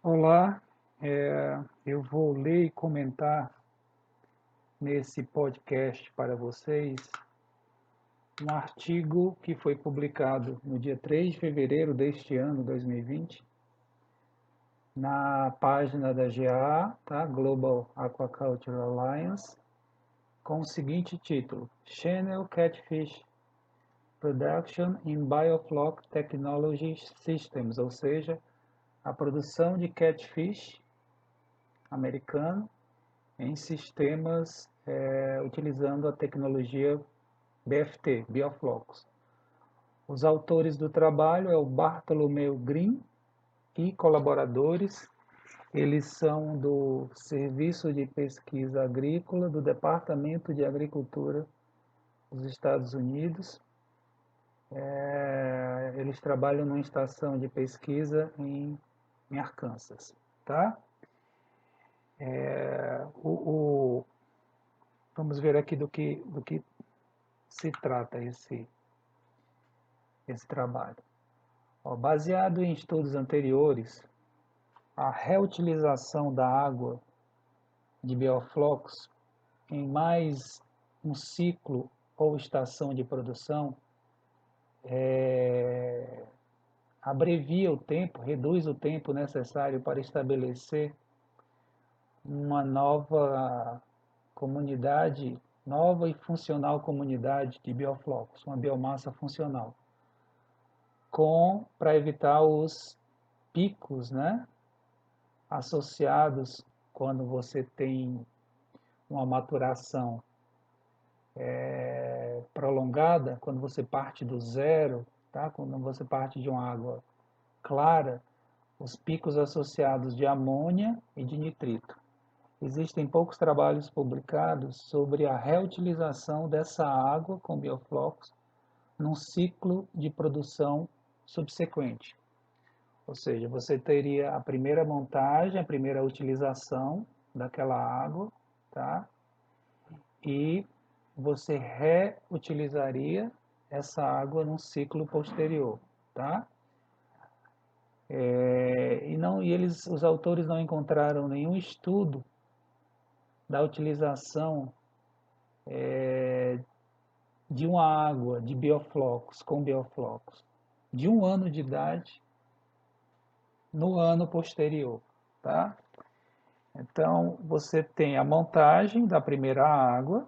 Olá, eu vou ler e comentar nesse podcast para vocês um artigo que foi publicado no dia 3 de fevereiro deste ano, 2020, na página da GA, tá? Global Aquaculture Alliance, com o seguinte título: Channel Catfish Production in Biofloc Technology Systems, ou seja, a produção de catfish americano em sistemas utilizando a tecnologia BFT, Bioflocos. Os autores do trabalho é o Bartolomeu Green e colaboradores. Eles são do Serviço de Pesquisa Agrícola do Departamento de Agricultura dos Estados Unidos. Eles trabalham numa estação de pesquisa em Arkansas, tá? Vamos ver aqui do que se trata esse trabalho. Baseado em estudos anteriores, a reutilização da água de bioflocos em mais um ciclo ou estação de produção abrevia o tempo, reduz o tempo necessário para estabelecer uma nova comunidade, nova e funcional comunidade de bioflocos, uma biomassa funcional, para evitar os picos, né, associados quando você tem uma maturação prolongada, quando você parte do zero, tá? Quando você parte de uma água clara, os picos associados de amônia e de nitrito. Existem poucos trabalhos publicados sobre a reutilização dessa água com bioflocos num ciclo de produção subsequente. Ou seja, você teria a primeira montagem, a primeira utilização daquela água, tá? E você reutilizaria essa água num ciclo posterior, tá? Os autores não encontraram nenhum estudo da utilização de uma água de bioflocos com bioflocos de 1 ano de idade no ano posterior, tá? Então você tem a montagem da primeira água,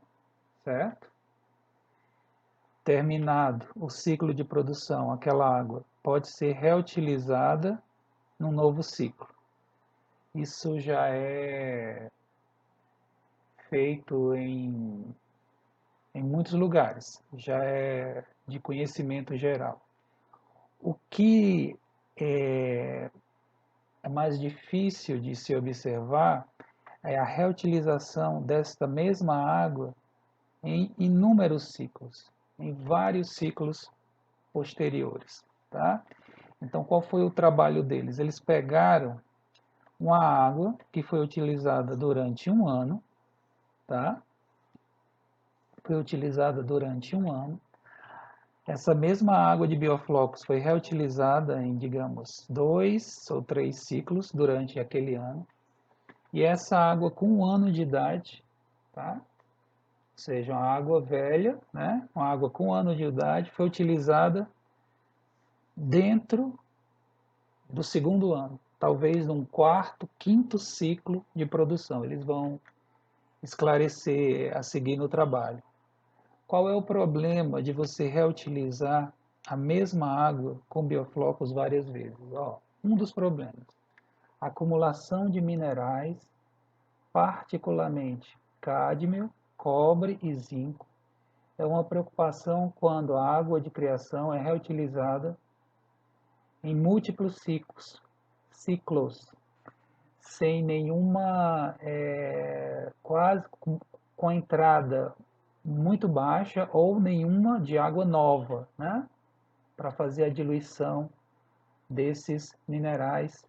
certo? Terminado o ciclo de produção, aquela água pode ser reutilizada num novo ciclo. Isso já é feito em muitos lugares, já é de conhecimento geral. O que é mais difícil de se observar é a reutilização desta mesma água em inúmeros ciclos, em vários ciclos posteriores, tá? Então, qual foi o trabalho deles? Eles pegaram uma água que foi utilizada durante 1 ano, tá? Foi utilizada durante 1 ano. Essa mesma água de bioflocos foi reutilizada em, digamos, 2 ou 3 ciclos durante aquele ano. E essa água com 1 ano de idade, tá? Ou seja, uma água velha, né? Uma água com 1 ano de idade foi utilizada dentro do segundo ano, talvez num quarto, quinto ciclo de produção. Eles vão esclarecer a seguir no trabalho. Qual é o problema de você reutilizar a mesma água com bioflocos várias vezes? Um dos problemas, acumulação de minerais, particularmente cádmio, cobre e zinco, é uma preocupação quando a água de criação é reutilizada em múltiplos ciclos, sem nenhuma, quase com a entrada muito baixa ou nenhuma de água nova, né? Para fazer a diluição desses minerais.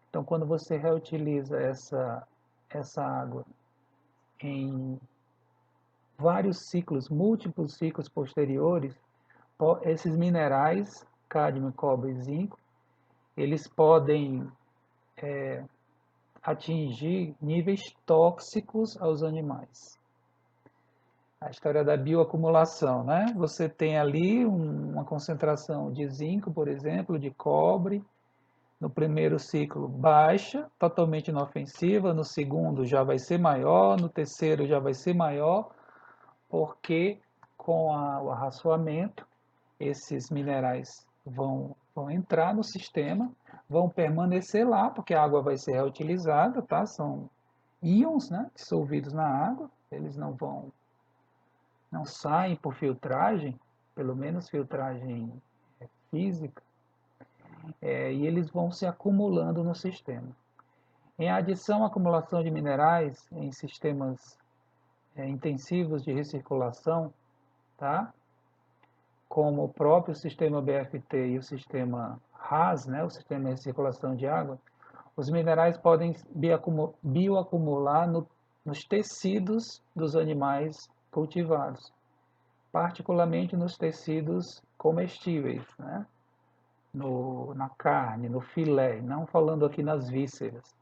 Então, quando você reutiliza essa água em vários ciclos, múltiplos ciclos posteriores, esses minerais, cádmio, cobre e zinco, eles podem atingir níveis tóxicos aos animais. A história da bioacumulação, né? Você tem ali uma concentração de zinco, por exemplo, de cobre, no primeiro ciclo baixa, totalmente inofensiva, no segundo já vai ser maior, no terceiro já vai ser maior, porque com o arraçoamento, esses minerais vão entrar no sistema, vão permanecer lá, porque a água vai ser reutilizada, tá? São íons, né, dissolvidos na água, eles não saem por filtragem, pelo menos filtragem física, e eles vão se acumulando no sistema. Em adição à acumulação de minerais em sistemas intensivos de recirculação, tá? Como o próprio sistema BFT e o sistema RAS, né, o sistema de recirculação de água, os minerais podem bioacumular nos tecidos dos animais cultivados, particularmente nos tecidos comestíveis, né? Na carne, no filé, não falando aqui nas vísceras,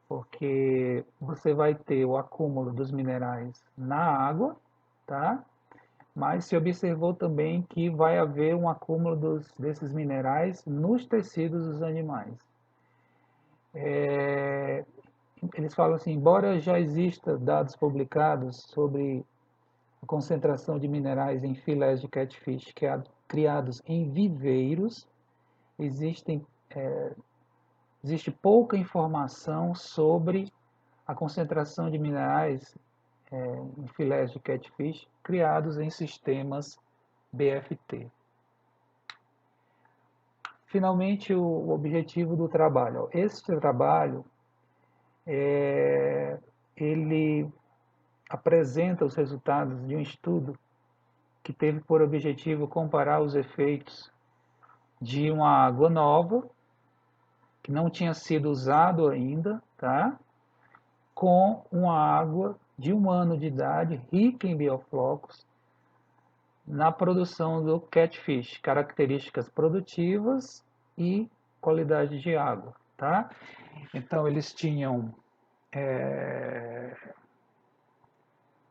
porque você vai ter o acúmulo dos minerais na água, tá? Mas se observou também que vai haver um acúmulo desses minerais nos tecidos dos animais. Eles falam assim, embora já exista dados publicados sobre a concentração de minerais em filés de catfish criados em viveiros, existe pouca informação sobre a concentração de minerais em filés de catfish criados em sistemas BFT. Finalmente, o objetivo do trabalho. Este trabalho, ele apresenta os resultados de um estudo que teve por objetivo comparar os efeitos de uma água nova, que não tinha sido usado ainda, tá? Com uma água de 1 ano de idade, rica em bioflocos, na produção do catfish, características produtivas e qualidade de água, tá? Então eles tinham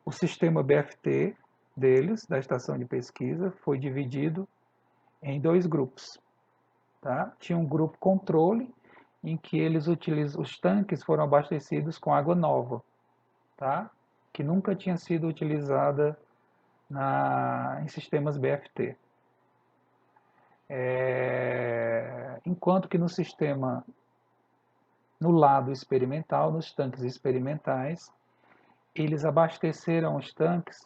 o sistema BFT deles, da estação de pesquisa, foi dividido em 2 grupos, tá? Tinha um grupo controle, em que os tanques foram abastecidos com água nova, tá? Que nunca tinha sido utilizada em sistemas BFT. Enquanto que no lado experimental, nos tanques experimentais, eles abasteceram os tanques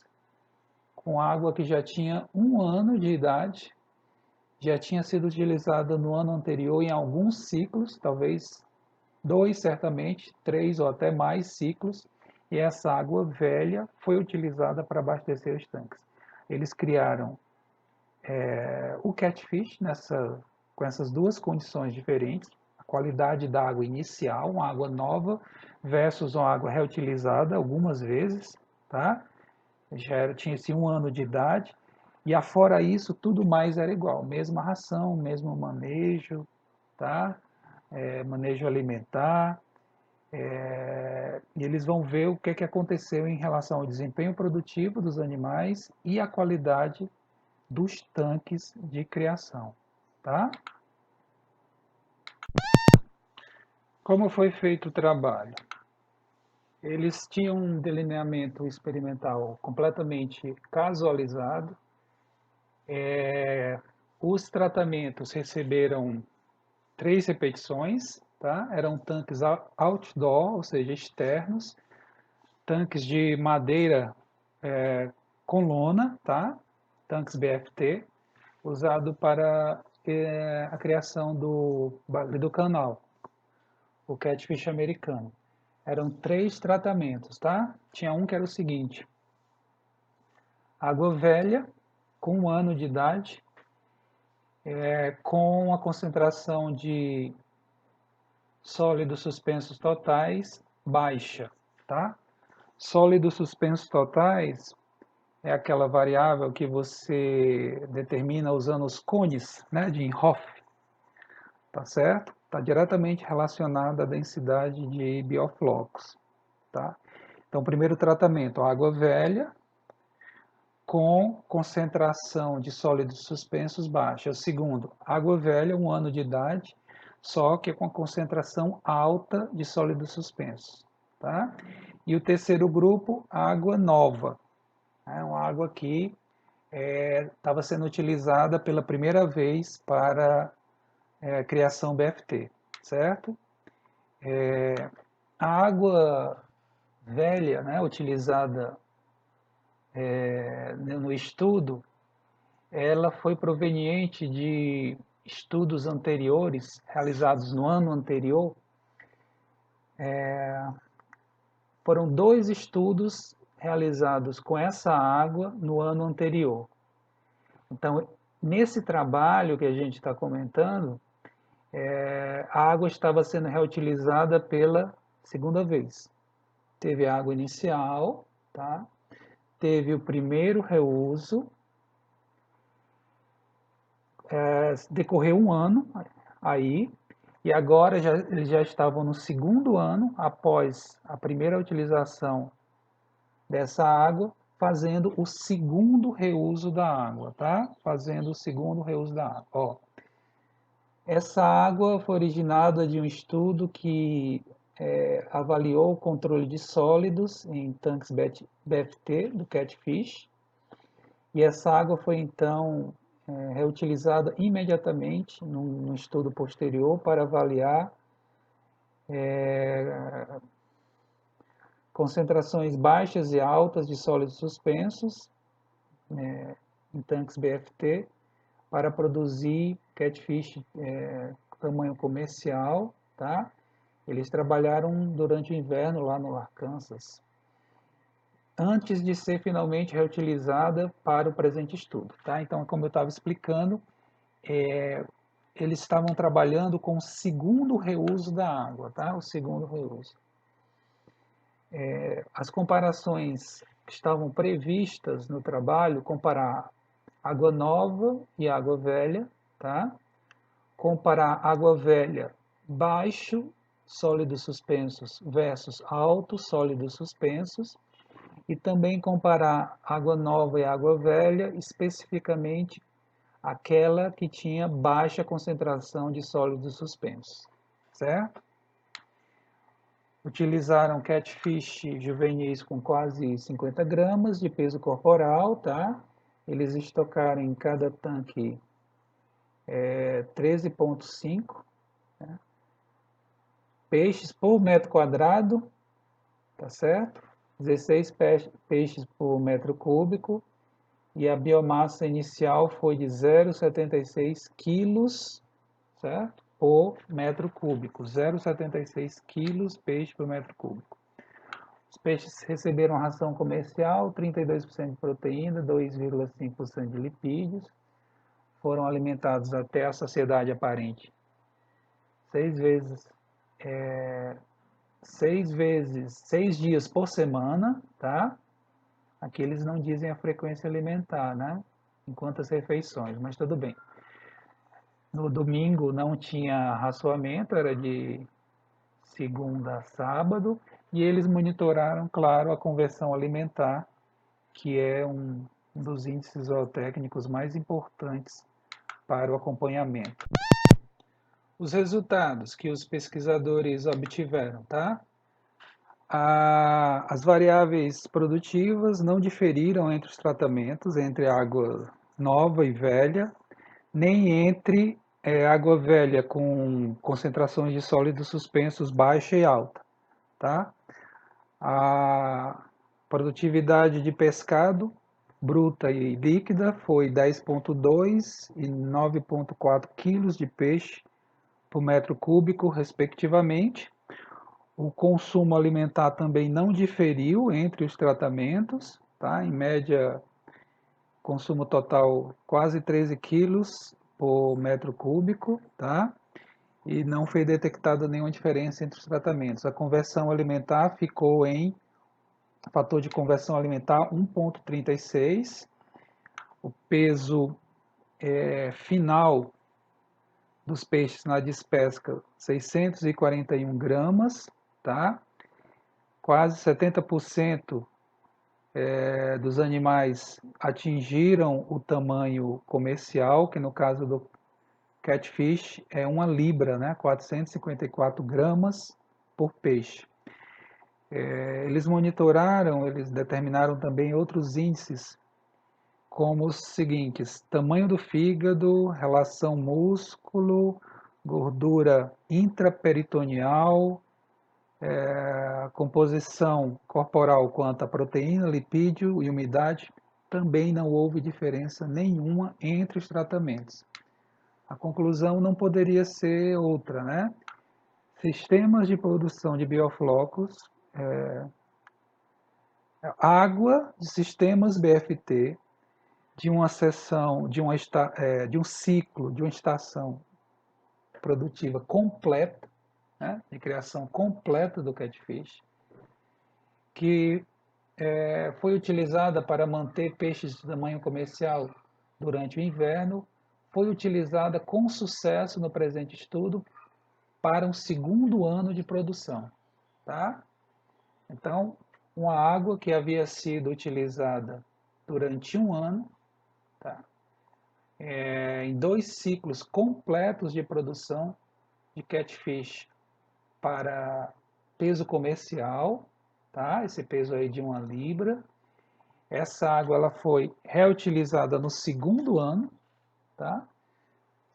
com água que já tinha 1 ano de idade, já tinha sido utilizada no ano anterior em alguns ciclos, talvez 2 certamente, 3 ou até mais ciclos, e essa água velha foi utilizada para abastecer os tanques. Eles criaram o catfish com essas 2 condições diferentes, a qualidade da água inicial, uma água nova, versus uma água reutilizada algumas vezes, tá? Tinha esse 1 ano de idade, e afora isso, tudo mais era igual, mesma ração, mesmo manejo, tá? Manejo alimentar, e eles vão ver o que aconteceu em relação ao desempenho produtivo dos animais e a qualidade dos tanques de criação, tá? Como foi feito o trabalho? Eles tinham um delineamento experimental completamente casualizado. Os tratamentos receberam 3 repetições, tá? Eram tanques outdoor, ou seja, externos, tanques de madeira com lona, tá? Tanques BFT, usado para a criação do canal, o catfish americano. Eram 3 tratamentos, tá? Tinha um que era o seguinte: água velha, com 1 ano de idade, com a concentração de sólidos suspensos totais baixa, tá? Sólidos suspensos totais é aquela variável que você determina usando os cones, né, de Hoff, tá certo? está diretamente relacionada à densidade de bioflocos, tá? Então, primeiro tratamento, água velha com concentração de sólidos suspensos baixa. O segundo, água velha, 1 ano de idade, só que com concentração alta de sólidos suspensos, tá? E o terceiro grupo, água nova, é uma água que estava sendo utilizada pela primeira vez para criação BFT, certo? A água velha, né, utilizada no estudo, ela foi proveniente de estudos anteriores, realizados no ano anterior. Foram 2 estudos realizados com essa água no ano anterior. Então, nesse trabalho que a gente está comentando, a água estava sendo reutilizada pela segunda vez. Teve a água inicial, tá? Teve o primeiro reuso, decorreu 1 ano aí, e agora eles já estavam no segundo ano, após a primeira utilização dessa água, fazendo o segundo reuso da água, tá? Fazendo o segundo reuso da água. Ó, essa água foi originada de um estudo que avaliou o controle de sólidos em tanques BFT do Catfish, e essa água foi então reutilizada imediatamente num estudo posterior para avaliar concentrações baixas e altas de sólidos suspensos em tanques BFT para produzir catfish tamanho comercial, tá? Eles trabalharam durante o inverno lá no Arkansas, antes de ser finalmente reutilizada para o presente estudo, tá? Então, como eu estava explicando, eles estavam trabalhando com o segundo reuso da água, tá? O segundo reuso. As comparações que estavam previstas no trabalho, comparar água nova e água velha, tá? Comparar água velha baixo sólidos suspensos versus alto sólidos suspensos, e também comparar água nova e água velha, especificamente aquela que tinha baixa concentração de sólidos suspensos, certo? Utilizaram catfish juvenis com quase 50 gramas de peso corporal, tá? Eles estocaram em cada tanque 13,5 peixes por metro quadrado, tá certo? 16 peixes por metro cúbico, e a biomassa inicial foi de 0,76 quilos, certo? Por metro cúbico, 0,76 quilos peixe por metro cúbico. Os peixes receberam ração comercial, 32% de proteína, 2,5% de lipídios, foram alimentados até a saciedade aparente 6 dias por semana, tá? Aqui eles não dizem a frequência alimentar, né? Em quantas refeições, mas tudo bem. No domingo não tinha raçoamento, era de segunda a sábado, e eles monitoraram, claro, a conversão alimentar, que é um dos índices zootécnicos mais importantes para o acompanhamento. Os resultados que os pesquisadores obtiveram, tá? As variáveis produtivas não diferiram entre os tratamentos, entre água nova e velha, nem entre água velha com concentrações de sólidos suspensos baixa e alta, tá? A produtividade de pescado bruta e líquida foi 10,2 e 9,4 quilos de peixe por metro cúbico, respectivamente. O consumo alimentar também não diferiu entre os tratamentos, tá? Em média, consumo total quase 13 quilos por metro cúbico, tá? E não foi detectada nenhuma diferença entre os tratamentos. A conversão alimentar ficou em fator de conversão alimentar 1,36. O peso final dos peixes na despesca, 641 gramas, tá? Quase 70% dos animais atingiram o tamanho comercial, que no caso do catfish é 1 libra, né? 454 gramas por peixe. Eles monitoraram, eles determinaram também outros índices, como os seguintes: tamanho do fígado, relação músculo, gordura intraperitoneal, composição corporal quanto a proteína, lipídio e umidade. Também não houve diferença nenhuma entre os tratamentos. A conclusão não poderia ser outra, né? Sistemas de produção de bioflocos, água de sistemas BFT, de uma seção, de um ciclo, de uma estação produtiva completa, né, de criação completa do catfish, que foi utilizada para manter peixes de tamanho comercial durante o inverno, foi utilizada com sucesso no presente estudo para um segundo ano de produção. Tá? Então, uma água que havia sido utilizada durante um ano, tá? Em 2 ciclos completos de produção de catfish para peso comercial, tá? Esse peso aí de 1 libra. Essa água ela foi reutilizada no segundo ano, tá?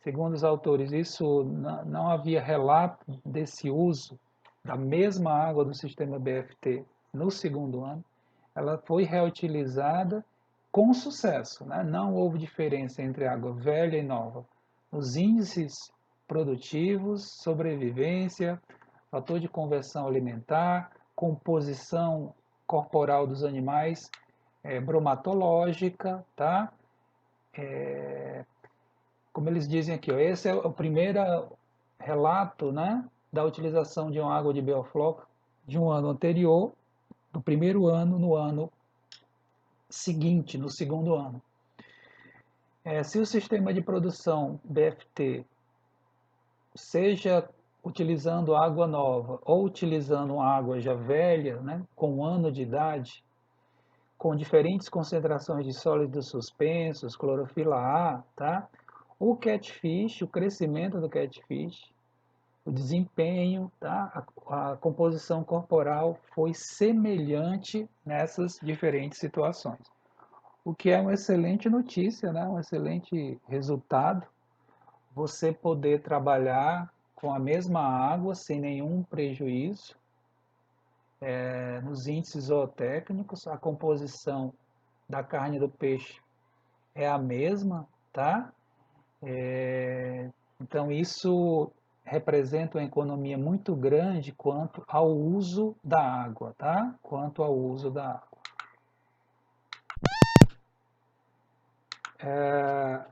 Segundo os autores, isso não havia relato desse uso da mesma água do sistema BFT no segundo ano. Ela foi reutilizada com sucesso, né? Não houve diferença entre água velha e nova. Os índices produtivos, sobrevivência, fator de conversão alimentar, composição corporal dos animais, bromatológica, tá? Como eles dizem aqui, ó, esse é o primeiro relato, né, da utilização de uma água de biofloco de um ano anterior, do primeiro ano, no ano seguinte, no segundo ano. Se o sistema de produção BFT, seja utilizando água nova ou utilizando água já velha, né, com 1 ano de idade, com diferentes concentrações de sólidos suspensos, clorofila A, tá? O catfish, o crescimento do catfish, o desempenho, tá? A composição corporal foi semelhante nessas diferentes situações. O que é uma excelente notícia, né? Um excelente resultado. Você poder trabalhar com a mesma água sem nenhum prejuízo, nos índices zootécnicos, a composição da carne do peixe é a mesma, tá? Então isso representa uma economia muito grande quanto ao uso da água, tá? Quanto ao uso da água.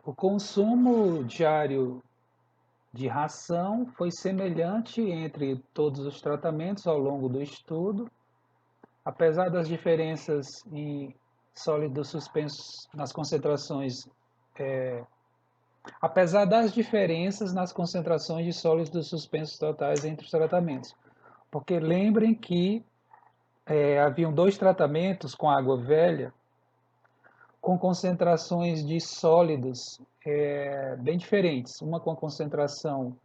O consumo diário de ração foi semelhante entre todos os tratamentos ao longo do estudo, apesar das diferenças em sólidos suspensos nas concentrações, apesar das diferenças nas concentrações de sólidos suspensos totais entre os tratamentos. Porque lembrem que haviam 2 tratamentos com água velha com concentrações de sólidos bem diferentes. Uma com concentração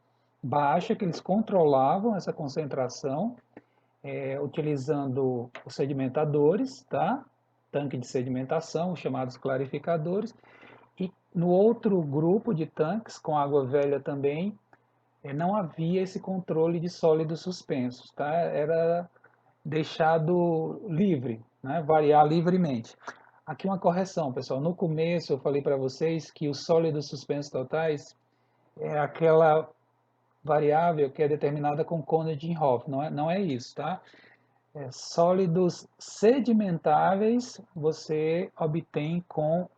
baixa, que eles controlavam essa concentração, utilizando os sedimentadores, tá? Tanque de sedimentação, os chamados clarificadores. E no outro grupo de tanques, com água velha também, não havia esse controle de sólidos suspensos, tá? Era deixado livre, né? Variar livremente. Aqui uma correção, pessoal. No começo eu falei para vocês que os sólidos suspensos totais é aquela variável que é determinada com Koenig-Hoff. Não é isso, tá? Sólidos sedimentáveis você obtém com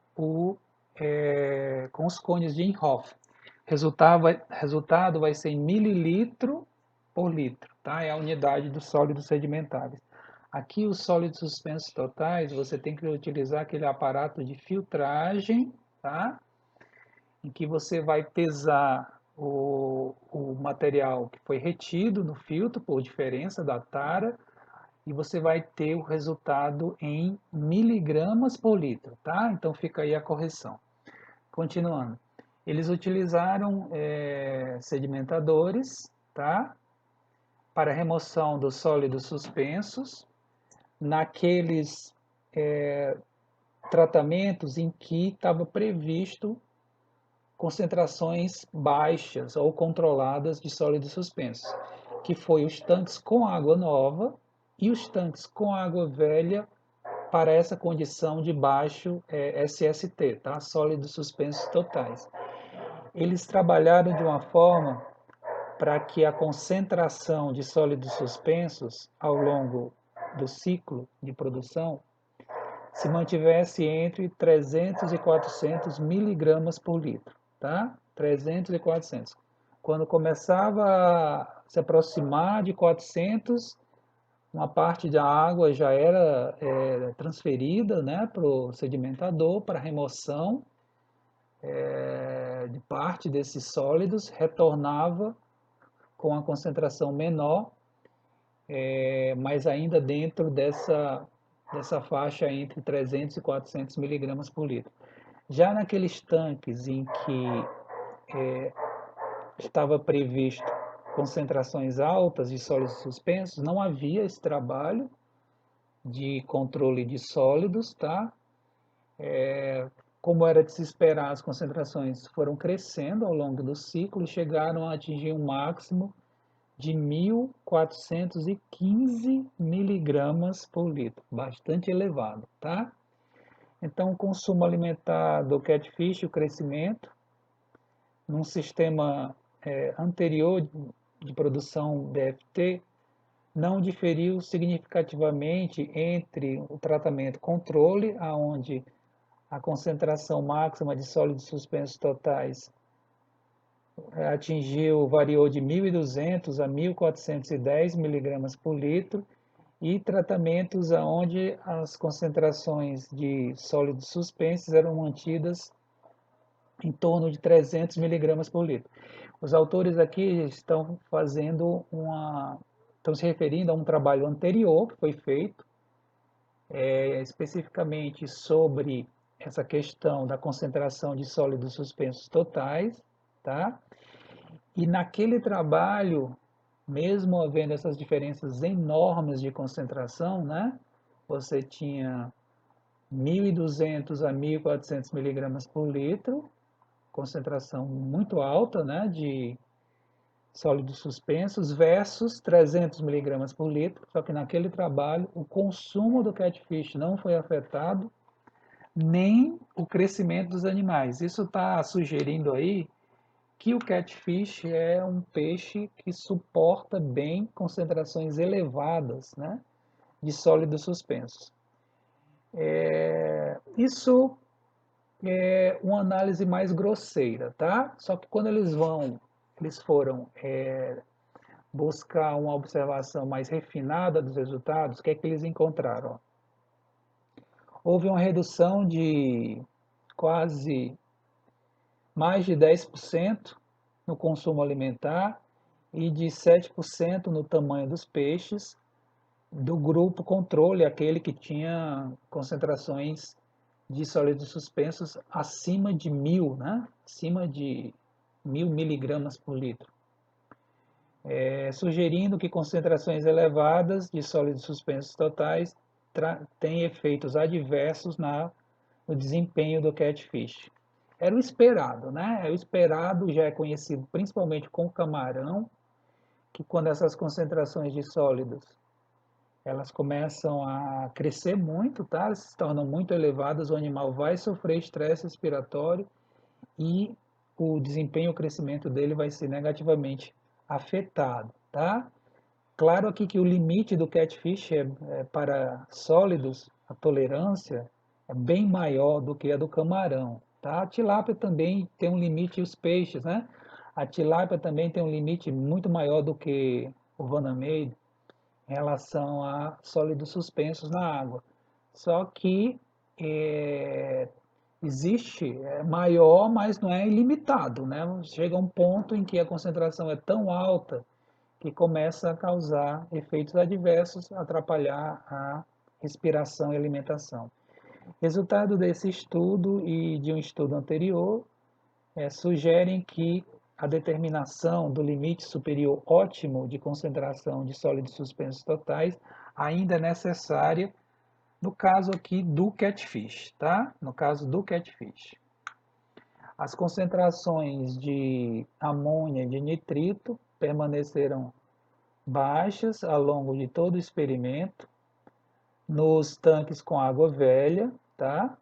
com os cones de Hoff. Resultado vai ser em mililitro por litro, tá? É a unidade dos sólidos sedimentáveis. Aqui os sólidos suspensos totais, você tem que utilizar aquele aparato de filtragem, tá? Em que você vai pesar o material que foi retido no filtro por diferença da tara e você vai ter o resultado em miligramas por litro, tá? Então fica aí a correção. Continuando, eles utilizaram sedimentadores, tá? Para remoção dos sólidos suspensos naqueles tratamentos em que estava previsto concentrações baixas ou controladas de sólidos suspensos, que foi os tanques com água nova e os tanques com água velha para essa condição de baixo SST, tá? Sólidos suspensos totais. Eles trabalharam de uma forma para que a concentração de sólidos suspensos ao longo do ciclo de produção se mantivesse entre 300 e 400 miligramas por litro, tá? 300 e 400. Quando começava a se aproximar de 400, uma parte da água já era transferida, né, para o sedimentador, para remoção de parte desses sólidos, retornava com a concentração menor, mas ainda dentro dessa faixa entre 300 e 400 miligramas por litro. Já naqueles tanques em que estava previsto concentrações altas de sólidos suspensos, não havia esse trabalho de controle de sólidos, tá? Como era de se esperar, as concentrações foram crescendo ao longo do ciclo e chegaram a atingir um máximo de 1.415 miligramas por litro, bastante elevado, tá? Então, o consumo alimentar do catfish, o crescimento, num sistema anterior de produção DFT, não diferiu significativamente entre o tratamento controle, aonde a concentração máxima de sólidos suspensos totais variou de 1.200 a 1.410 miligramas por litro, e tratamentos onde as concentrações de sólidos suspensos eram mantidas em torno de 300 miligramas por litro. Os autores aqui estão estão se referindo a um trabalho anterior que foi feito, especificamente sobre essa questão da concentração de sólidos suspensos totais, tá? E naquele trabalho, mesmo havendo essas diferenças enormes de concentração, né? Você tinha 1.200 a 1.400 miligramas por litro, concentração muito alta, né, de sólidos suspensos, versus 300 miligramas por litro, só que naquele trabalho o consumo do catfish não foi afetado, nem o crescimento dos animais. Isso está sugerindo aí que o catfish é um peixe que suporta bem concentrações elevadas, né, de sólidos suspensos. Isso é uma análise mais grosseira, tá? Só que quando eles foram buscar uma observação mais refinada dos resultados, o que é que eles encontraram? Houve uma redução de quase mais de 10% no consumo alimentar e de 7% no tamanho dos peixes do grupo controle, aquele que tinha concentrações de sólidos suspensos acima de 1.000, né? Acima de 1.000 miligramas por litro. Sugerindo que concentrações elevadas de sólidos suspensos totais têm efeitos adversos no desempenho do catfish. Era o esperado, né? O esperado já é conhecido principalmente com o camarão, que quando essas concentrações de sólidos elas começam a crescer muito, tá? Elas se tornam muito elevadas, o animal vai sofrer estresse respiratório e o desempenho, o crescimento dele vai ser negativamente afetado, tá? Claro aqui que o limite do catfish para sólidos, a tolerância é bem maior do que a do camarão, tá? A tilápia também tem um limite, e os peixes, né? A tilápia também tem um limite muito maior do que o vanameio em relação a sólidos suspensos na água. Só que existe, é maior, mas não é ilimitado, né? Chega um ponto em que a concentração é tão alta que começa a causar efeitos adversos, atrapalhar a respiração e alimentação. Resultado desse estudo e de um estudo anterior sugerem que a determinação do limite superior ótimo de concentração de sólidos suspensos totais ainda é necessária no caso aqui do catfish, tá? No caso do catfish. As concentrações de amônia e de nitrito permaneceram baixas ao longo de todo o experimento nos tanques com água velha, tá?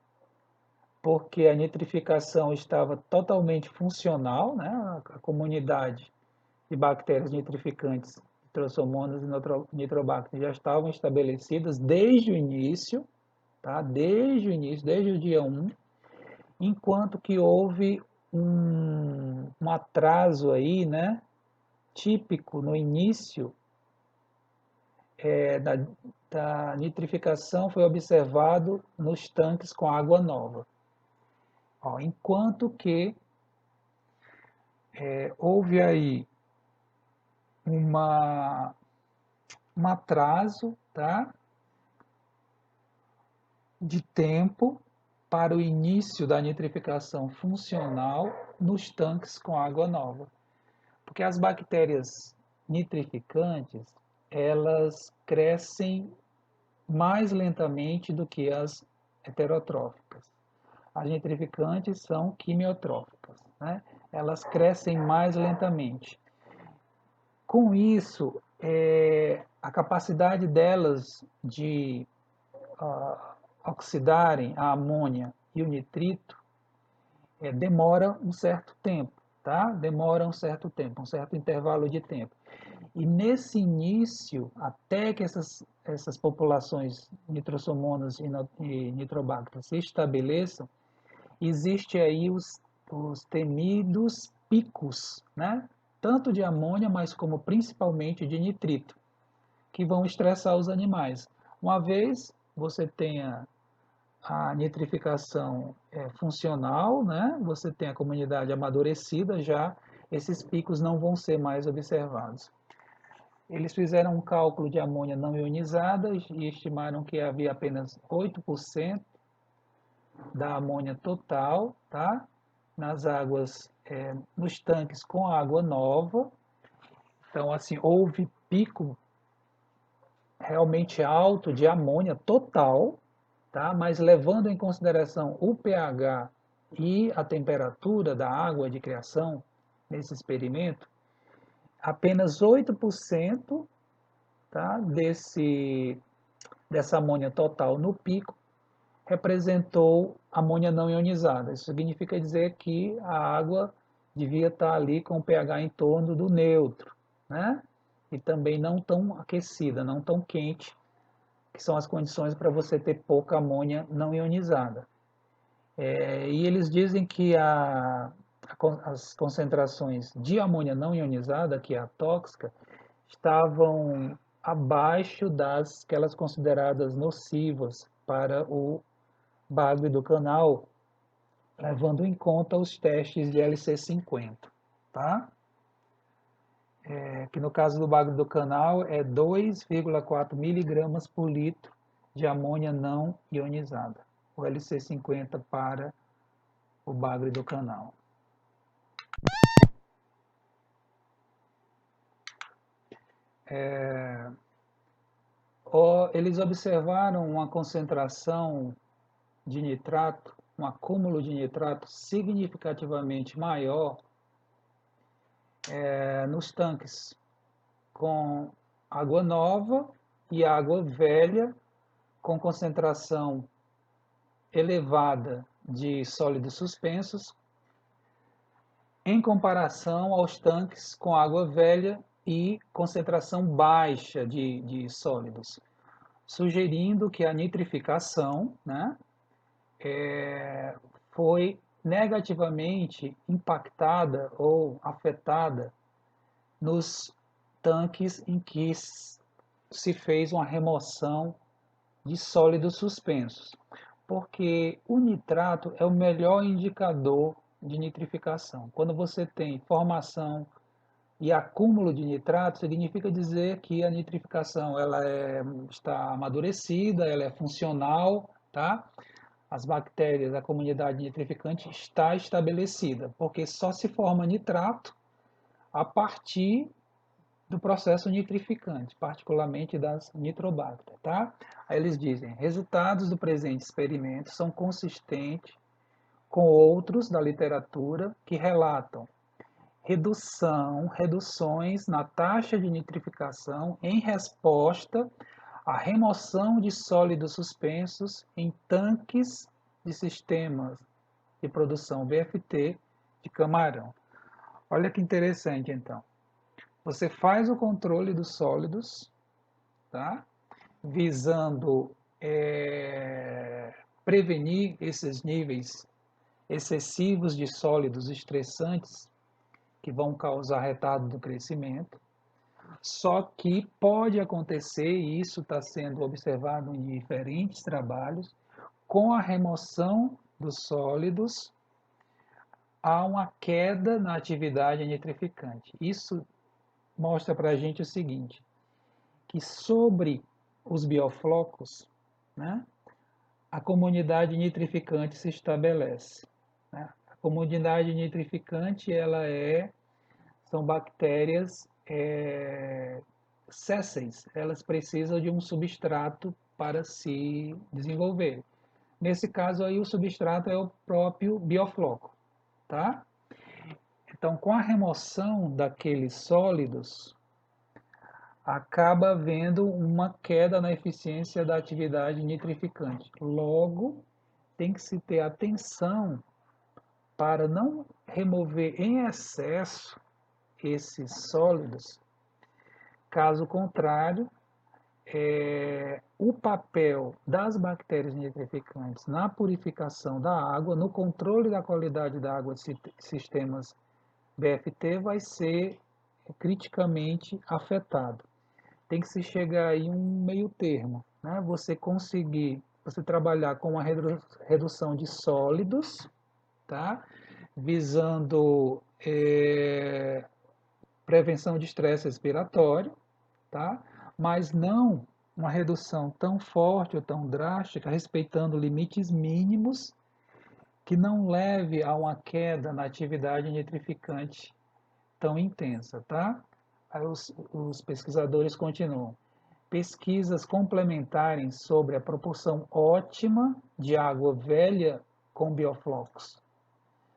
Porque a nitrificação estava totalmente funcional, né? A comunidade de bactérias nitrificantes, nitrosomonas e nitrobacter já estavam estabelecidas desde o início, tá? Desde o início, desde o dia 1, enquanto que houve um atraso aí, né? Típico no início da nitrificação foi observado nos tanques com água nova. Ó, enquanto que houve aí um atraso, tá, de tempo para o início da nitrificação funcional nos tanques com água nova. Porque as bactérias nitrificantes, elas crescem mais lentamente do que as heterotróficas. As nitrificantes são quimiotróficas, né? Elas crescem mais lentamente. Com isso, a capacidade delas de oxidarem a amônia e o nitrito demora um certo tempo, tá? Demora um certo tempo, um certo intervalo de tempo. E nesse início, até que essas populações nitrosomonas e nitrobacter se estabeleçam, existe aí os temidos picos, né? Tanto de amônia, mas como principalmente de nitrito, que vão estressar os animais. Uma vez você tenha a nitrificação funcional, né? Você tem a comunidade amadurecida, já esses picos não vão ser mais observados. Eles fizeram um cálculo de amônia não ionizada e estimaram que havia apenas 8% da amônia total, tá? Nas águas, nos tanques com água nova. Então, assim, houve pico realmente alto de amônia total, tá? Mas levando em consideração o pH e a temperatura da água de criação nesse experimento, apenas 8%, tá? Dessa amônia total no pico representou amônia não ionizada. Isso significa dizer que a água devia estar ali com o pH em torno do neutro, né? E também não tão aquecida, não tão quente, que são as condições para você ter pouca amônia não ionizada. E eles dizem que as concentrações de amônia não ionizada, que é a tóxica, estavam abaixo das aquelas consideradas nocivas para o bagre do canal, levando em conta os testes de LC50, tá? Que no caso do bagre do canal é 2,4 miligramas por litro de amônia não ionizada, o LC50 para o bagre do canal. Eles observaram uma concentração de nitrato, um acúmulo de nitrato significativamente maior nos tanques com água nova e água velha com concentração elevada de sólidos suspensos em comparação aos tanques com água velha e concentração baixa de sólidos, sugerindo que a nitrificação, né, foi negativamente impactada ou afetada nos tanques em que se fez uma remoção de sólidos suspensos. Porque o nitrato é o melhor indicador de nitrificação. Quando você tem formação e acúmulo de nitrato, significa dizer que a nitrificação está amadurecida, ela é funcional, tá? As bactérias, a comunidade nitrificante está estabelecida, porque só se forma nitrato a partir do processo nitrificante, particularmente das nitrobacter, tá? Aí eles dizem, resultados do presente experimento são consistentes com outros da literatura que relatam reduções na taxa de nitrificação em resposta à remoção de sólidos suspensos em tanques de sistemas de produção BFT de camarão. Olha que interessante, então. Você faz o controle dos sólidos, tá? Visando prevenir esses níveis excessivos de sólidos estressantes que vão causar retardo do crescimento. Só que pode acontecer, e isso está sendo observado em diferentes trabalhos, com a remoção dos sólidos, há uma queda na atividade nitrificante. Isso mostra para a gente o seguinte, que sobre os bioflocos, né, a comunidade nitrificante se estabelece. Né? A comunidade nitrificante são bactérias sésseis, elas precisam de um substrato para se desenvolver. Nesse caso aí o substrato é o próprio biofloco, tá? Então, com a remoção daqueles sólidos, acaba havendo uma queda na eficiência da atividade nitrificante. Logo, tem que se ter atenção para não remover em excesso esses sólidos. Caso contrário, o papel das bactérias nitrificantes na purificação da água, no controle da qualidade da água de sistemas BFT vai ser criticamente afetado. Tem que se chegar aí um meio termo, né? Você trabalhar com uma redução de sólidos, tá? Visando prevenção de estresse respiratório, tá? Mas não uma redução tão forte ou tão drástica, respeitando limites mínimos que não leve a uma queda na atividade nitrificante tão intensa, tá? Aí os pesquisadores continuam. Pesquisas complementares sobre a proporção ótima de água velha com bioflocos,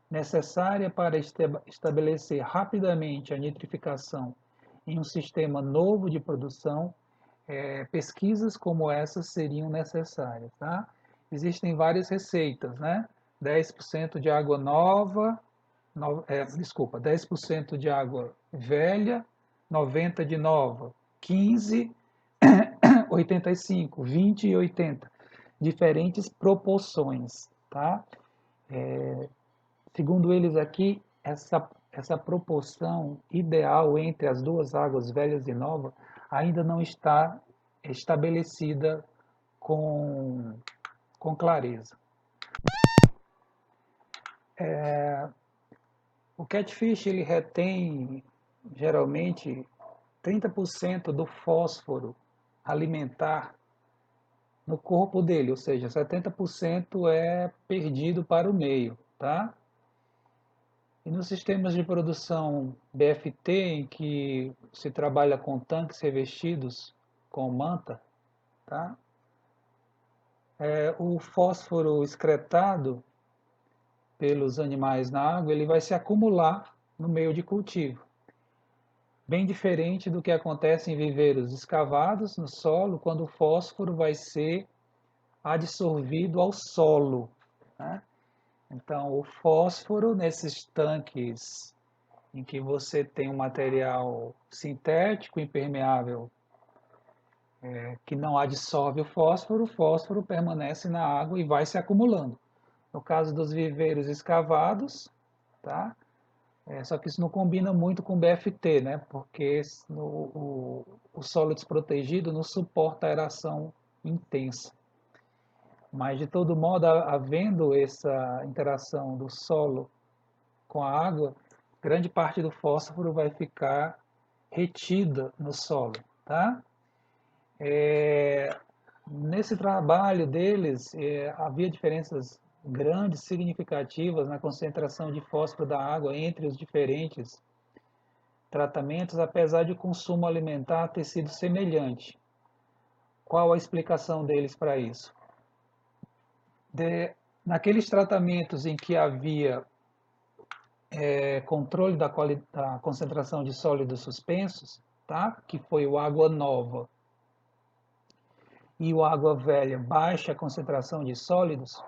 necessária para estabelecer rapidamente a nitrificação em um sistema novo de produção, pesquisas como essas seriam necessárias. Tá? Existem várias receitas, né? 10% de água nova, 10% de água velha, 90% de nova, 15%, 85%, 20% e 80%. Diferentes proporções. Tá? Segundo eles aqui, essa proporção ideal entre as duas águas velhas e novas ainda não está estabelecida com clareza. O catfish ele retém geralmente 30% do fósforo alimentar no corpo dele, ou seja, 70% é perdido para o meio, tá? E nos sistemas de produção BFT, em que se trabalha com tanques revestidos com manta, tá? O fósforo excretado pelos animais na água, ele vai se acumular no meio de cultivo. Bem diferente do que acontece em viveiros escavados no solo, quando o fósforo vai ser adsorvido ao solo. Né? Então, o fósforo nesses tanques em que você tem um material sintético, impermeável, que não adsorve o fósforo permanece na água e vai se acumulando. No caso dos viveiros escavados, tá? Só que isso não combina muito com BFT, né? Porque o solo desprotegido não suporta aeração intensa. Mas, de todo modo, havendo essa interação do solo com a água, grande parte do fósforo vai ficar retida no solo, tá? Nesse trabalho deles, havia diferenças grandes, significativas na concentração de fósforo da água entre os diferentes tratamentos, apesar de o consumo alimentar ter sido semelhante. Qual a explicação deles para isso? Naqueles tratamentos em que havia controle da concentração de sólidos suspensos, tá? Que foi o água nova e o água velha, baixa concentração de sólidos,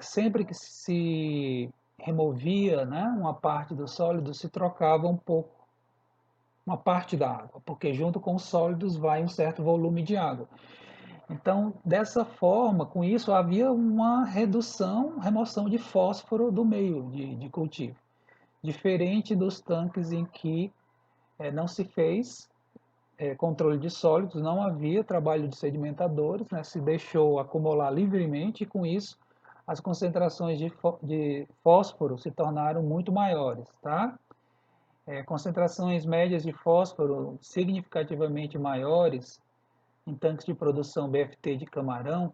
sempre que se removia, né, uma parte do sólido, se trocava um pouco, uma parte da água, porque junto com os sólidos vai um certo volume de água. Então, dessa forma, com isso, havia uma remoção de fósforo do meio de cultivo, diferente dos tanques em que não se fez controle de sólidos, não havia trabalho de sedimentadores, né, se deixou acumular livremente e, com isso, as concentrações de fósforo se tornaram muito maiores. Tá? Concentrações médias de fósforo significativamente maiores em tanques de produção BFT de camarão,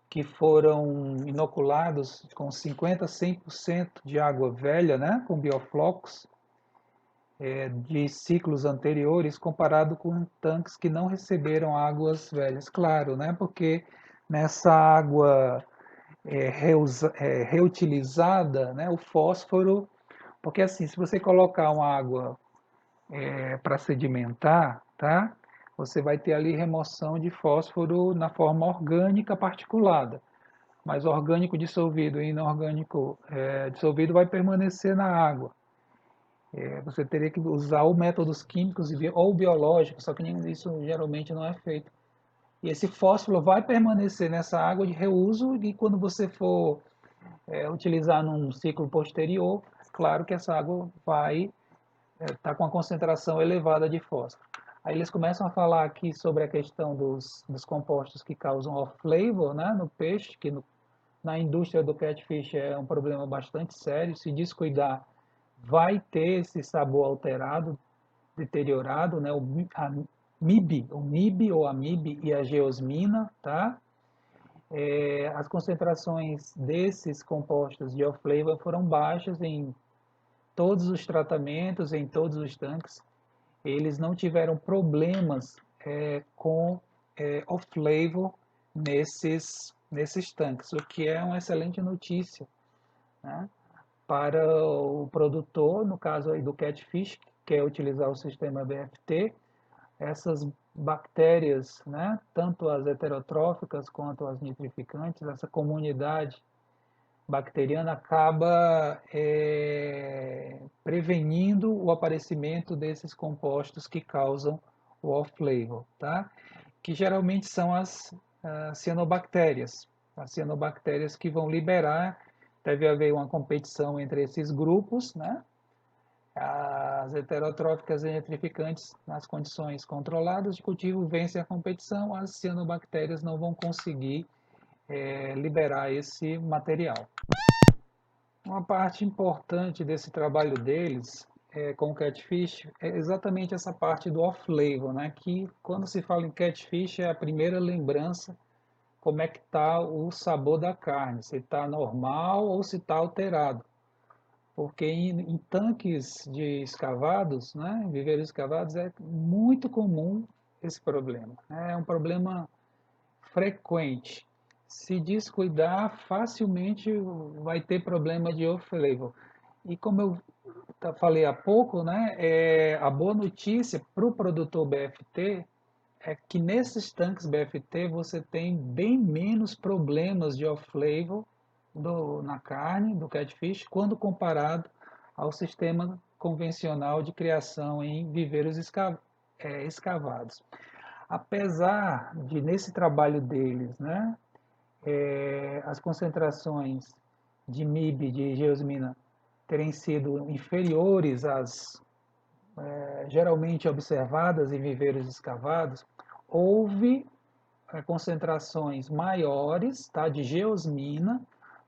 que foram inoculados com 50 a 100% de água velha, né, com bioflocos, de ciclos anteriores, comparado com tanques que não receberam águas velhas. Claro, né, porque nessa água reutilizada, né, o fósforo, porque assim, se você colocar uma água para sedimentar, tá? Você vai ter ali remoção de fósforo na forma orgânica particulada, mas orgânico dissolvido e inorgânico dissolvido vai permanecer na água. Você teria que usar ou métodos químicos ou biológicos, só que isso geralmente não é feito. E esse fósforo vai permanecer nessa água de reuso e quando você for utilizar num ciclo posterior, claro que essa água vai está com a concentração elevada de fósforo. Aí eles começam a falar aqui sobre a questão dos compostos que causam off-flavor, né, no peixe, que na indústria do catfish é um problema bastante sério. Se descuidar, vai ter esse sabor alterado, deteriorado, né, a MIB ou a MIB e a geosmina, tá? As concentrações desses compostos de off-flavor foram baixas em todos os tratamentos, em todos os tanques. Eles não tiveram problemas com off-flavor nesses tanques, o que é uma excelente notícia, né, para o produtor, no caso aí do catfish, que quer utilizar o sistema BFT. Essas bactérias, né, tanto as heterotróficas quanto as nitrificantes, essa comunidade bacteriana acaba prevenindo o aparecimento desses compostos que causam o off-flavor, tá? Que geralmente são as cianobactérias. As cianobactérias que vão liberar, deve haver uma competição entre esses grupos, né? As heterotróficas e nitrificantes, nas condições controladas de cultivo, vencem a competição, as cianobactérias não vão conseguir liberar esse material. Uma parte importante desse trabalho deles com o catfish é exatamente essa parte do off-flavor, né? Que quando se fala em catfish é a primeira lembrança como é que está o sabor da carne, se está normal ou se está alterado. Porque em tanques de escavados, né, em viveiros escavados, é muito comum esse problema. É um problema frequente. Se descuidar, facilmente vai ter problema de off-flavor. E como eu falei há pouco, né, a boa notícia para o produtor BFT é que nesses tanques BFT você tem bem menos problemas de off-flavor na carne, do catfish, quando comparado ao sistema convencional de criação em viveiros escavados. Apesar de, nesse trabalho deles, né, as concentrações de MIB, de geosmina, terem sido inferiores às geralmente observadas em viveiros escavados, houve concentrações maiores, tá, de geosmina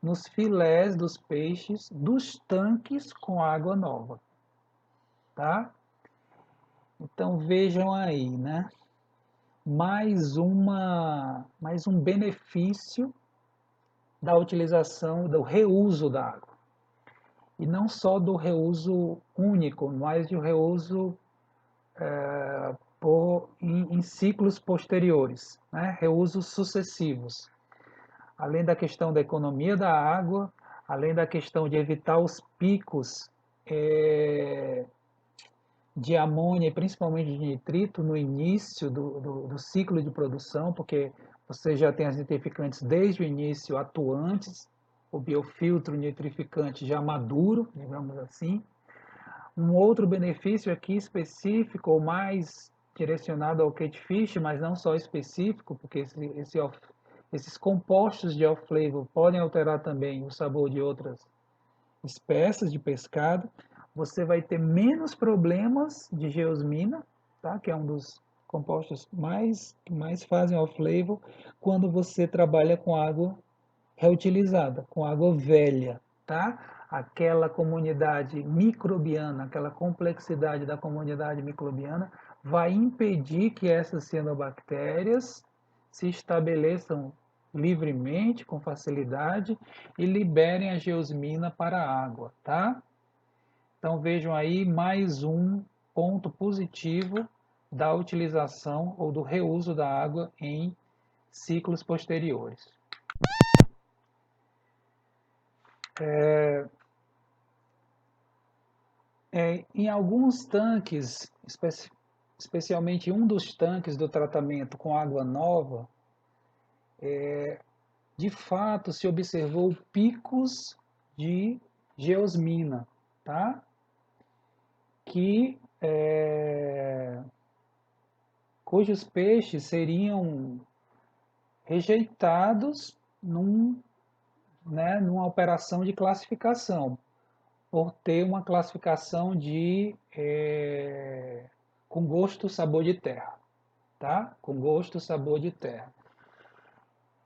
nos filés dos peixes dos tanques com água nova, tá? Então vejam aí, né? Mais um benefício da utilização, do reuso da água. E não só do reuso único, mas do reuso em ciclos posteriores, né? Reusos sucessivos. Além da questão da economia da água, além da questão de evitar os picos de amônia e principalmente de nitrito no início do ciclo de produção, porque você já tem as nitrificantes desde o início atuantes, o biofiltro nitrificante já maduro, digamos assim. Um outro benefício aqui específico, ou mais direcionado ao catfish, mas não só específico, porque esses compostos de off-flavor podem alterar também o sabor de outras espécies de pescado. Você vai ter menos problemas de geosmina, tá? Que é um dos compostos que mais fazem off-flavor, quando você trabalha com água reutilizada, com água velha, tá? Aquela comunidade microbiana, aquela complexidade da comunidade microbiana vai impedir que essas cianobactérias se estabeleçam livremente, com facilidade, e liberem a geosmina para a água, tá? Então vejam aí mais um ponto positivo da utilização ou do reuso da água em ciclos posteriores. Em alguns tanques, especialmente um dos tanques do tratamento com água nova, de fato se observou picos de geosmina, tá? Cujos peixes seriam rejeitados numa operação de classificação, por ter uma classificação com gosto, sabor de terra, tá? Com gosto, sabor de terra.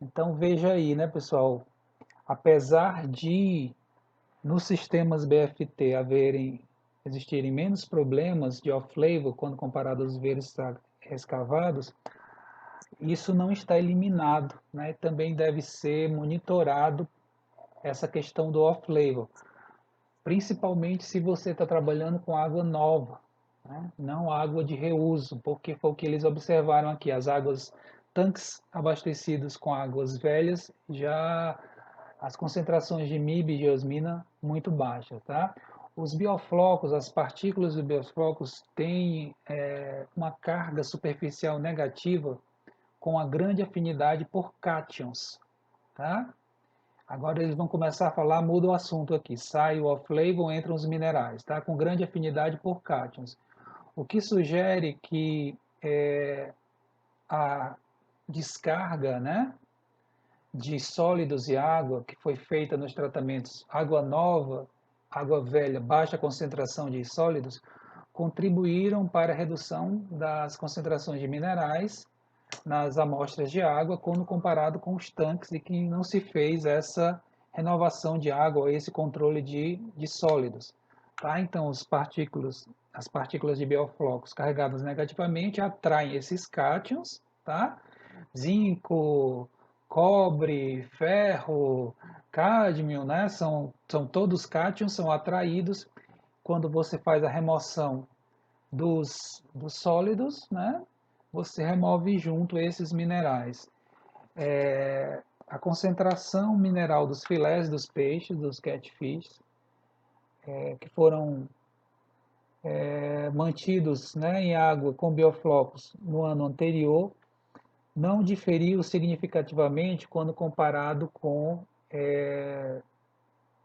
Então veja aí, né, pessoal? Apesar de nos sistemas BFT existirem menos problemas de off-flavor quando comparado aos verdes escavados, isso não está eliminado, né? Também deve ser monitorado essa questão do off-flavor, principalmente se você está trabalhando com água nova, né? Não água de reuso, porque foi o que eles observaram aqui, tanques abastecidos com águas velhas, já as concentrações de MIB e geosmina muito baixas, tá? Os bioflocos, as partículas de bioflocos têm uma carga superficial negativa com a grande afinidade por cátions, tá? Agora eles vão começar a falar, muda o assunto aqui, sai o off-flavor, entram os minerais, tá? Com grande afinidade por cátions. O que sugere que a descarga, né, de sólidos e água que foi feita nos tratamentos água nova, água velha, baixa concentração de sólidos, contribuíram para a redução das concentrações de minerais nas amostras de água quando comparado com os tanques e que não se fez essa renovação de água, esse controle de sólidos. Tá? Então, as partículas de bioflocos carregadas negativamente atraem esses cátions, tá? Zinco, cobre, ferro, cádmio, né? São todos cátions, são atraídos quando você faz a remoção dos sólidos, né? Você remove junto esses minerais. A concentração mineral dos filés dos peixes, dos catfish, que foram mantidos, né, em água com bioflocos no ano anterior, não diferiu significativamente quando comparado com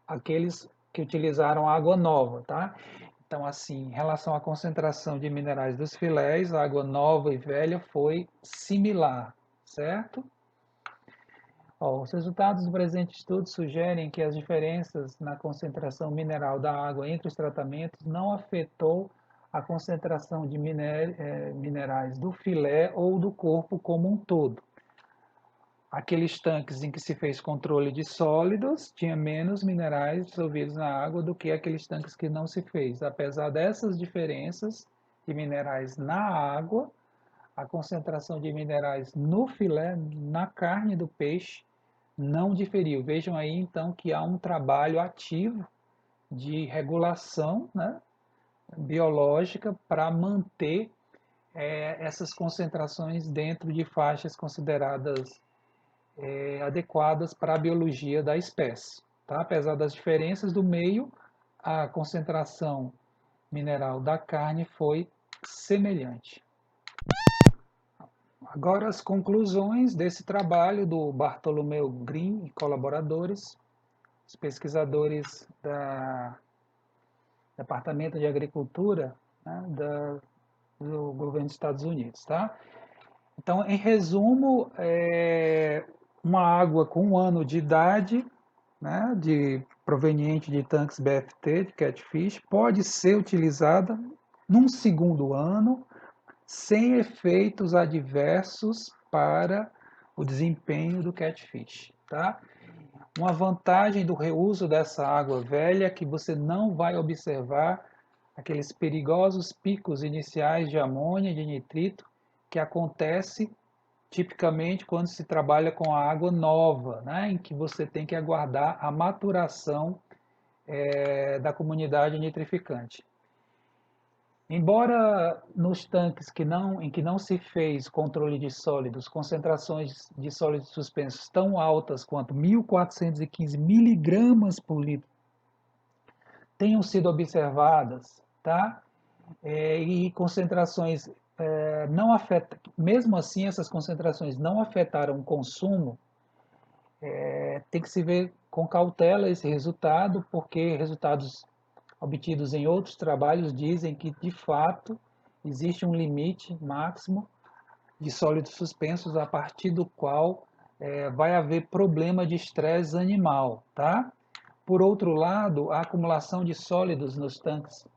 aqueles que utilizaram água nova, tá? Então, assim, em relação à concentração de minerais dos filés, a água nova e velha foi similar, certo? Ó, os resultados do presente estudo sugerem que as diferenças na concentração mineral da água entre os tratamentos não afetou a concentração de minerais do filé ou do corpo como um todo. Aqueles tanques em que se fez controle de sólidos tinha menos minerais dissolvidos na água do que aqueles tanques que não se fez. Apesar dessas diferenças de minerais na água, a concentração de minerais no filé, na carne do peixe, não diferiu. Vejam aí então que há um trabalho ativo de regulação, né, biológica para manter essas concentrações dentro de faixas consideradas adequadas para a biologia da espécie. Tá? Apesar das diferenças do meio, a concentração mineral da carne foi semelhante. Agora, as conclusões desse trabalho do Bartolomeu Green e colaboradores, os pesquisadores do Departamento de Agricultura, né, do governo dos Estados Unidos. Tá? Então, em resumo, uma água com 1 ano de idade, né, proveniente de tanques BFT, de catfish, pode ser utilizada num segundo ano, sem efeitos adversos para o desempenho do catfish. Tá? Uma vantagem do reuso dessa água velha é que você não vai observar aqueles perigosos picos iniciais de amônia e de nitrito que acontece tipicamente quando se trabalha com a água nova, né, em que você tem que aguardar a maturação da comunidade nitrificante. Embora nos tanques em que não se fez controle de sólidos, concentrações de sólidos suspensos tão altas quanto 1.415 miligramas por litro tenham sido observadas, tá? E concentrações não afetam, mesmo assim essas concentrações não afetaram o consumo, tem que se ver com cautela esse resultado, porque resultados obtidos em outros trabalhos dizem que, de fato, existe um limite máximo de sólidos suspensos a partir do qual vai haver problema de estresse animal, tá? Por outro lado, a acumulação de sólidos nos tanques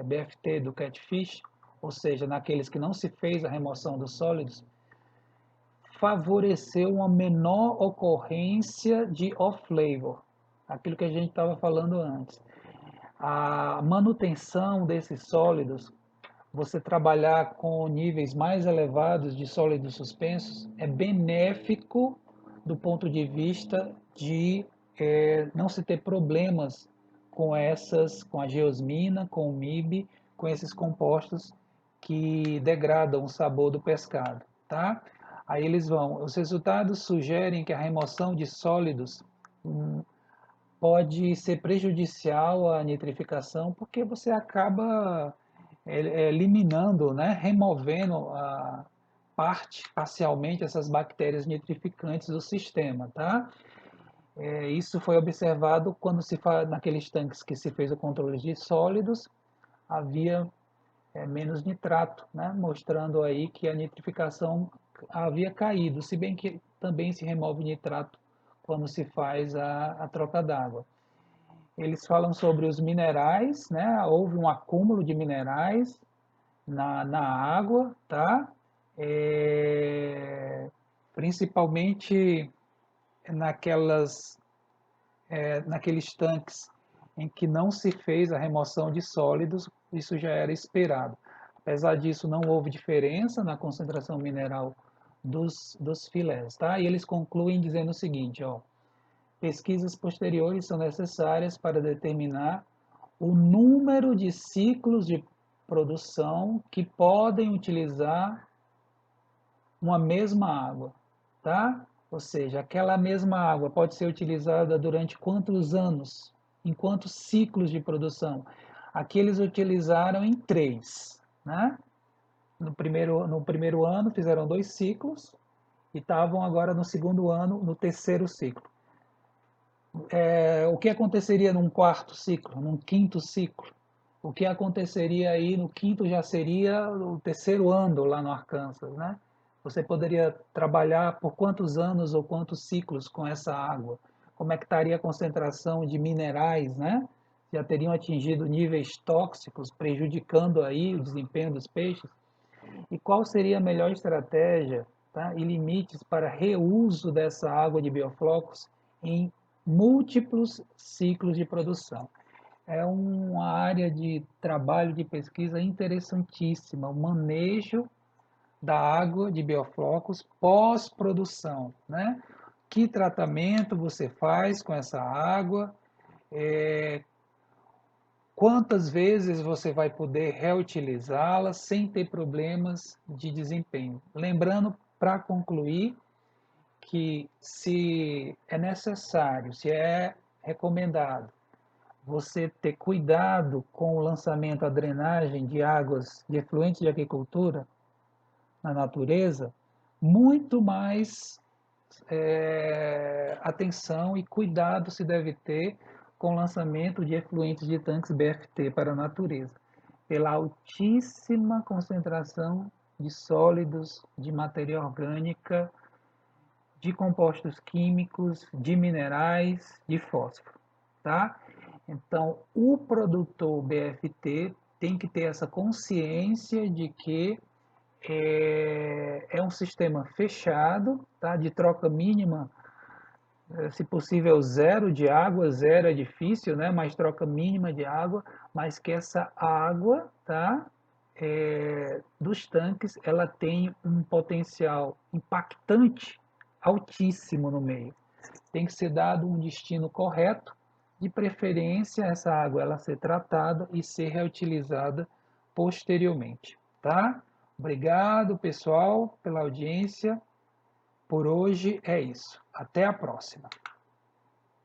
BFT do catfish, ou seja, naqueles que não se fez a remoção dos sólidos, favoreceu uma menor ocorrência de off-flavor, aquilo que a gente estava falando antes. A manutenção desses sólidos, você trabalhar com níveis mais elevados de sólidos suspensos, é benéfico do ponto de vista de não se ter problemas com a geosmina, com o MIB, com esses compostos que degradam o sabor do pescado, tá? Aí eles vão, os resultados sugerem que a remoção de sólidos pode ser prejudicial à nitrificação, porque você acaba eliminando, né, removendo parcialmente essas bactérias nitrificantes do sistema, tá? Isso foi observado quando naqueles tanques que se fez o controle de sólidos, havia menos nitrato, né? Mostrando aí que a nitrificação havia caído, se bem que também se remove nitrato quando se faz a troca d'água. Eles falam sobre os minerais, né? Houve um acúmulo de minerais na água, tá? Principalmente naqueles tanques em que não se fez a remoção de sólidos, isso já era esperado. Apesar disso, não houve diferença na concentração mineral dos filés. Tá? E eles concluem dizendo o seguinte, ó, pesquisas posteriores são necessárias para determinar o número de ciclos de produção que podem utilizar uma mesma água, tá? Ou seja, aquela mesma água pode ser utilizada durante quantos anos, em quantos ciclos de produção? Aqui eles utilizaram em 3, né? No primeiro ano fizeram 2 ciclos e estavam agora no segundo ano, no terceiro ciclo. O que aconteceria num quarto ciclo, num quinto ciclo? O que aconteceria aí no quinto já seria o terceiro ano lá no Arkansas, né? Você poderia trabalhar por quantos anos ou quantos ciclos com essa água? Como é que estaria a concentração de minerais, né? Já teriam atingido níveis tóxicos, prejudicando aí o desempenho dos peixes? E qual seria a melhor estratégia tá? E limites para reuso dessa água de bioflocos em múltiplos ciclos de produção. É uma área de trabalho de pesquisa interessantíssima, o manejo da água de bioflocos pós-produção, né? Que tratamento você faz com essa água? Quantas vezes você vai poder reutilizá-la sem ter problemas de desempenho? Lembrando, para concluir, que se é necessário, se é recomendado você ter cuidado com o lançamento, a drenagem de águas de efluentes de agricultura na natureza, muito mais atenção e cuidado se deve ter com o lançamento de efluentes de tanques BFT para a natureza, pela altíssima concentração de sólidos, de matéria orgânica, de compostos químicos, de minerais, de fósforo, tá? Então, o produtor BFT tem que ter essa consciência de que é um sistema fechado, tá? De troca mínima, se possível zero de água, zero é difícil, né? Mas troca mínima de água, mas que essa água, tá? Dos tanques, ela tem um potencial impactante altíssimo no meio. Tem que ser dado um destino correto, de preferência essa água ela ser tratada e ser reutilizada posteriormente, tá? Obrigado, pessoal, pela audiência. Por hoje é isso. Até a próxima.